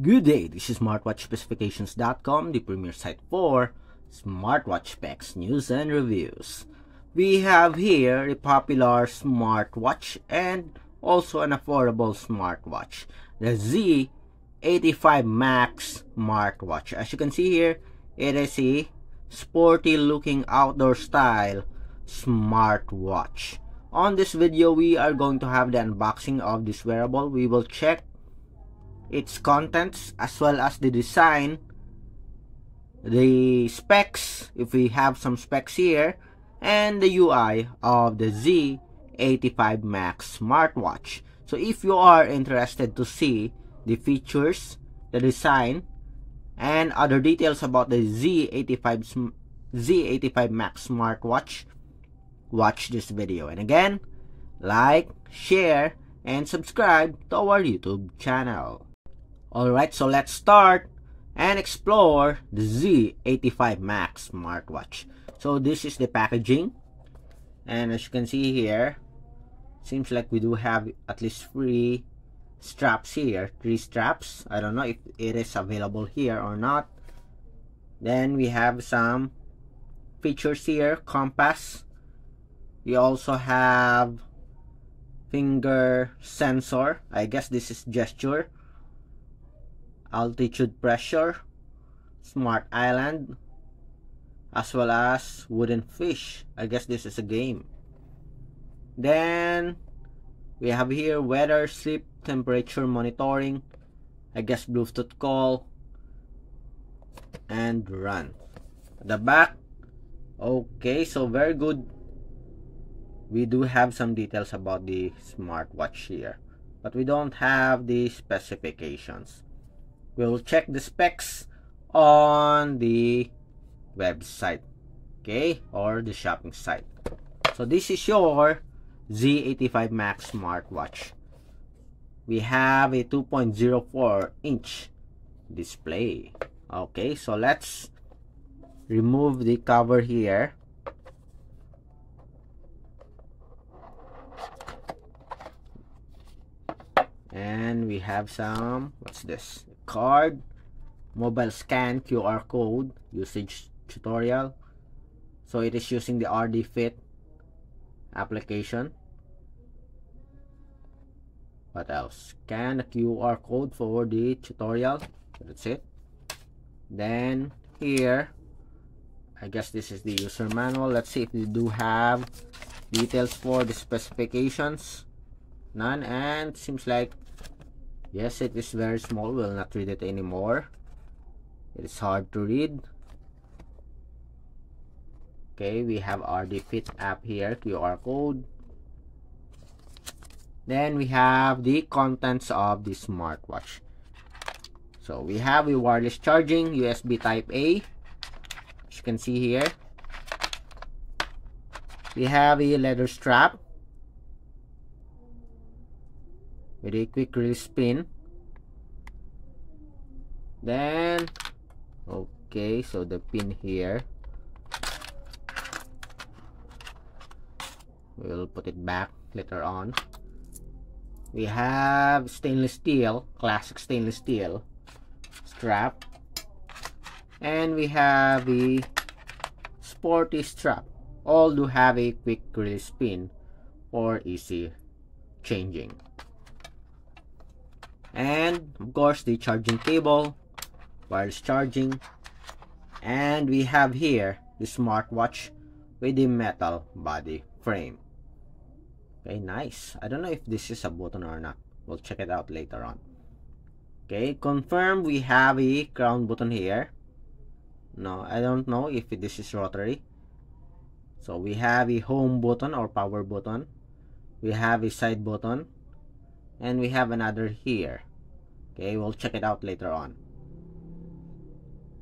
Good day, this is smartwatchspecifications.com, the premier site for smartwatch specs, news, and reviews. We have here a popular smartwatch and also an affordable smartwatch, the Z85 Max smartwatch. As you can see here, it is a sporty looking outdoor style smartwatch. On this video, we are going to have the unboxing of this wearable. We will check its contents as well as the design, the specs, if we have some specs here, and the UI of the Z85 Max smartwatch. So if you are interested to see the features, the design, and other details about the Z85 Max smartwatch, watch this video. And again, like, share, and subscribe to our YouTube channel. Alright, so let's start and explore the Z85 Max smartwatch. So this is the packaging, and as you can see here, seems like we do have at least three straps here, three straps. I don't know if it is available here or not. Then we have some features here, compass. We also have finger sensor. I guess this is gesture, altitude pressure, smart island, as well as wooden fish. I guess this is a game. Then we have here weather, sleep, temperature monitoring, I guess Bluetooth call, and run. The back, okay, so very good. We do have some details about the smartwatch here, but we don't have the specifications. We'll check the specs on the website, okay, or the shopping site. So this is your Z85 Max smartwatch. We have a 2.04 inch display. Okay, so let's remove the cover here. And we have some, what's this? Card, mobile scan, QR code, usage tutorial. So it is using the RD Fit application. What else? Scan the QR code for the tutorial. That's it. Then here, I guess this is the user manual. Let's see if we do have details for the specifications. None, and seems like yes, it is very small. We'll not read it anymore. It is hard to read. Okay, we have RD Fit app here, QR code. Then we have the contents of the smartwatch. So we have a wireless charging, USB Type A, as you can see here. We have a leather strap with a quick release pin. Then okay, so the pin here, we'll put it back later on. We have stainless steel, classic stainless steel strap, and we have a sporty strap. All do have a quick release pin for easy changing. And of course the charging cable, wireless charging, and we have here the smartwatch with the metal body frame. Okay, nice. I don't know if this is a button or not. We'll check it out later on. Okay, confirm we have a crown button here. No, I don't know if this is rotary. So we have a home button or power button. We have a side button, and we have another here. Okay, we'll check it out later on.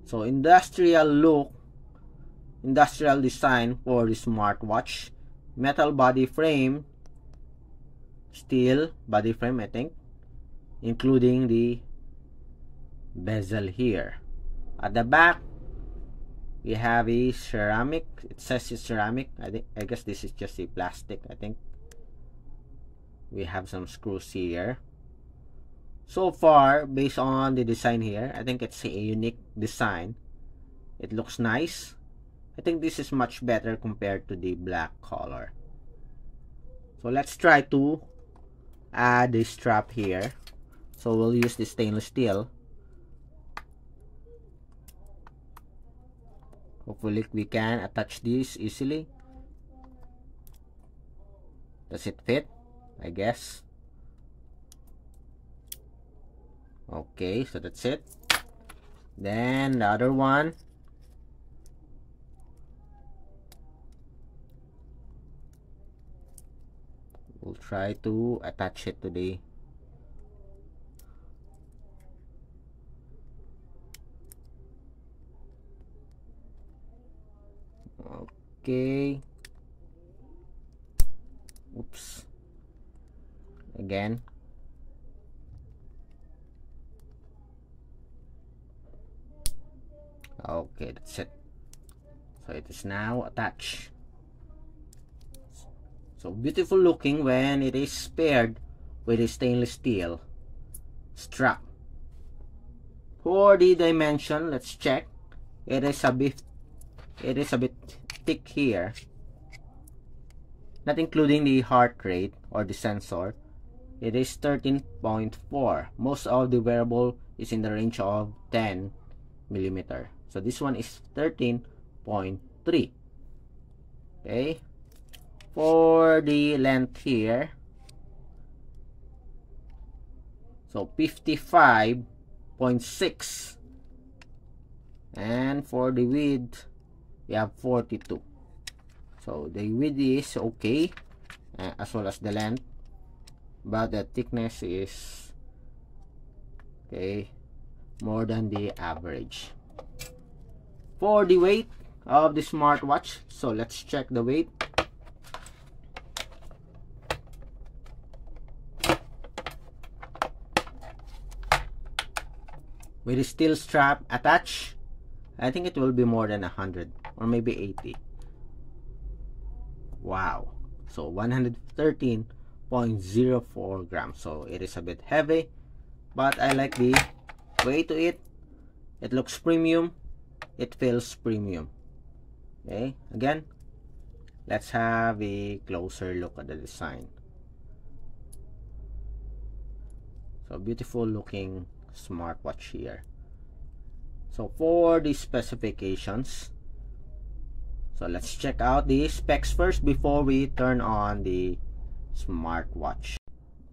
So industrial look, industrial design for the smartwatch. Metal body frame, steel body frame, I think, including the bezel here. At the back, we have a ceramic. It says it's ceramic. I guess this is just a plastic, I think. We have some screws here. So far, based on the design here, I think it's a unique design. It looks nice. I think this is much better compared to the black color. So let's try to add the strap here. So we'll use the stainless steel. Hopefully we can attach this easily. Does it fit? I guess. Okay, so that's it. Then the other one. We'll try to attach it to the okay. Oops. Again. Okay, that's it. So it is now attached. So beautiful looking when it is paired with a stainless steel strap. For the dimension, let's check. It is a bit thick here. Not including the heart rate or the sensor. It is 13.4. Most of the wearable is in the range of 10 millimeter. So this one is 13.3. Okay. For the length here, so 55.6, and for the width we have 42. So the width is okay, as well as the length, but the thickness is okay, more than the average. For the weight of the smartwatch, so let's check the weight. With the steel strap attached, I think it will be more than 100 or maybe 80. Wow. So 113.04 grams. So it is a bit heavy, but I like the weight to it. It looks premium. It feels premium. Okay, again, let's have a closer look at the design. So beautiful looking smartwatch here. So for the specifications, so let's check out the specs first before we turn on the smartwatch.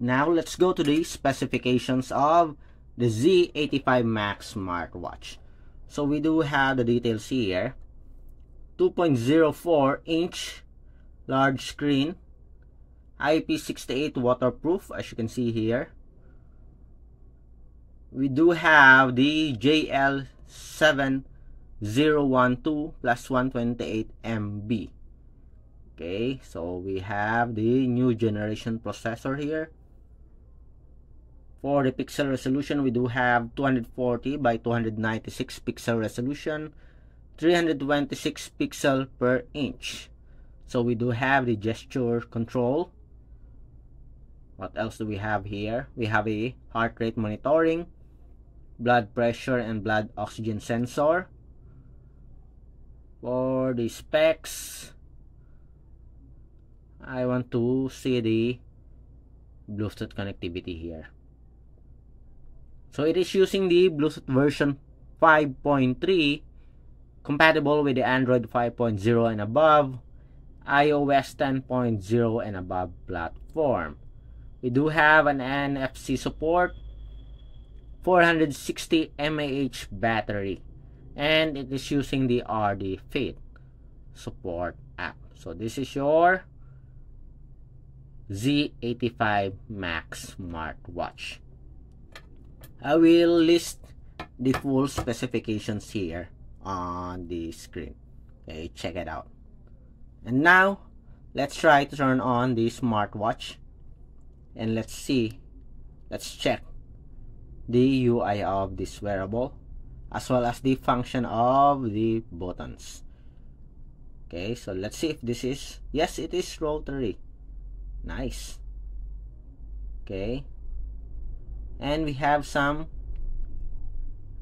Now let's go to the specifications of the Z85 Max smartwatch. So we do have the details here. 2.04 inch large screen, IP68 waterproof, as you can see here. We do have the JL7012 plus 128 MB. Okay, so we have the new generation processor here. For the pixel resolution, we do have 240 by 296 pixel resolution, 326 pixel per inch. So we do have the gesture control. What else do we have here? We have a heart rate monitoring, blood pressure and blood oxygen sensor. For the specs, I want to see the Bluetooth connectivity here. So it is using the Bluetooth version 5.3, compatible with the Android 5.0 and above, iOS 10.0 and above platform. We do have an NFC support, 460 mAh battery, and it is using the RD Fit support app. So this is your Z85 Max smartwatch. I will list the full specifications here on the screen. Okay, check it out. And now let's try to turn on the smartwatch and let's check the UI of this wearable as well as the function of the buttons. Okay, so let's see if this is, yes, it is rotary. Nice. Okay, And we have some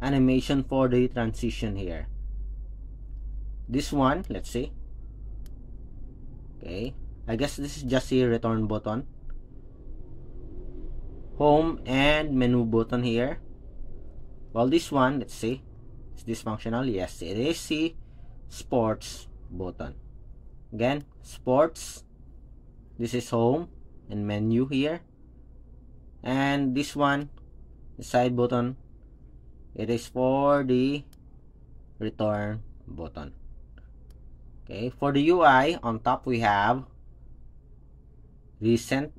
animation for the transition here. This one, let's see. Okay, I guess this is just a return button, home and menu button here. Well, this one, let's see, is this functional? Yes, it is the sports button. Again, sports, this is home and menu here. And this one, the side button, it is for the return button. Okay, for the UI, on top we have recent,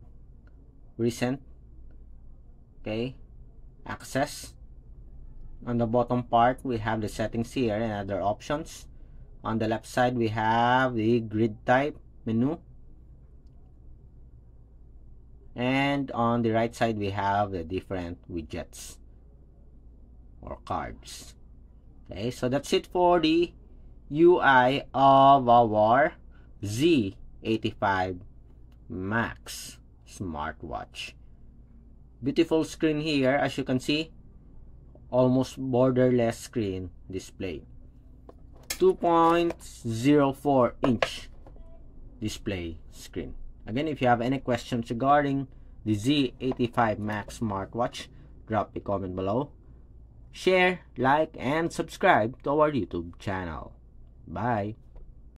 okay, access. On the bottom part, we have the settings here and other options. On the left side, we have the grid type menu. And on the right side, we have the different widgets or cards. Okay, so that's it for the UI of our Z85 Max smartwatch. Beautiful screen here, as you can see, almost borderless screen display. 2.04 inch display screen. Again, if you have any questions regarding the Z85 Max smartwatch, drop a comment below. Share, like, and subscribe to our YouTube channel. Bye.